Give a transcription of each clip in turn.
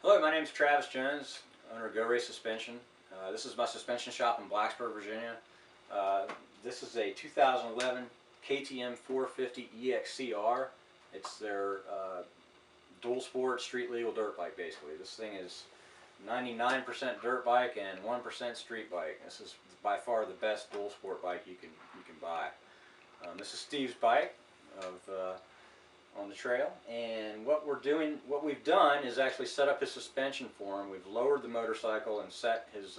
Hello, my name is Travis Jones, owner of Go Race Suspension. This is my suspension shop in Blacksburg, Virginia. This is a 2011 KTM 450 EXCR. It's their dual sport street legal dirt bike basically. This thing is 99% dirt bike and 1% street bike. This is by far the best dual sport bike you can buy. This is Steve's bike on the trail, and what we've done is actually set up his suspension for him. We've lowered the motorcycle and set his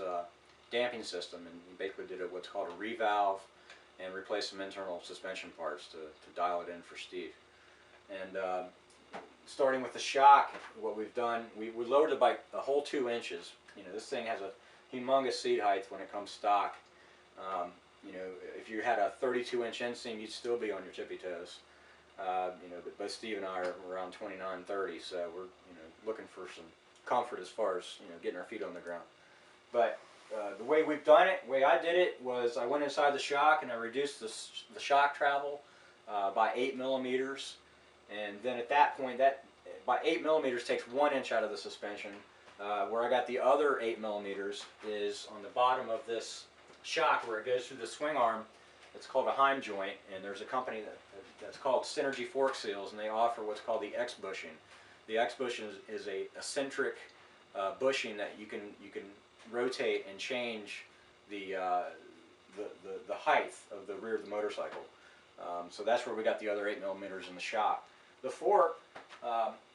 damping system, and we basically did what's called a revalve and replaced some internal suspension parts to dial it in for Steve. And starting with the shock, what we've done, we lowered the bike a whole 2 inches. You know, this thing has a humongous seat height when it comes stock. You know, if you had a 32-inch inseam, you'd still be on your tippy toes. You know, but both Steve and I are around 29, 30, so we're looking for some comfort as far as getting our feet on the ground. But the way we've done it, the way I did it was I went inside the shock and I reduced the shock travel by 8 millimeters, and then at that point, that by 8 millimeters takes 1 inch out of the suspension. Where I got the other 8 millimeters is on the bottom of this shock where it goes through the swing arm. It's called a Heim Joint, and there's a company that's called Synergy Fork Seals, and they offer what's called the X bushing. The X bushing is a eccentric bushing that you can rotate and change the height of the rear of the motorcycle. So that's where we got the other 8 millimeters in the shock. The fork,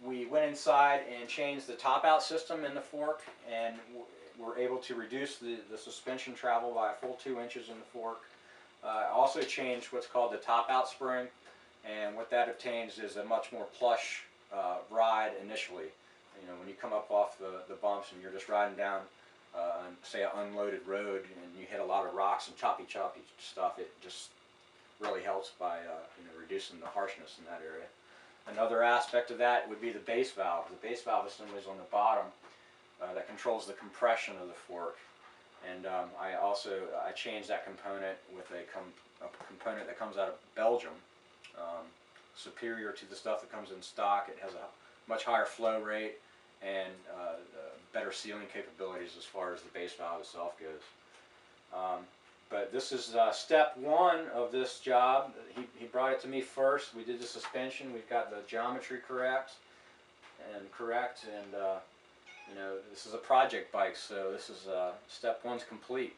we went inside and changed the top out system in the fork, and we're able to reduce the suspension travel by a full 2 inches in the fork. Also changed what's called the top out spring, and what that obtains is a much more plush ride initially. You know, when you come up off the bumps and you're just riding down say an unloaded road and you hit a lot of rocks and choppy stuff, it just really helps by reducing the harshness in that area. Another aspect of that would be the base valve. The base valve assembly is on the bottom that controls the compression of the fork. And I changed that component with a component that comes out of Belgium, superior to the stuff that comes in stock. It has a much higher flow rate and better sealing capabilities as far as the base valve itself goes. But this is step one of this job. He brought it to me first. We did the suspension. We've got the geometry correct. You know, this is a project bike, so this is step one's complete.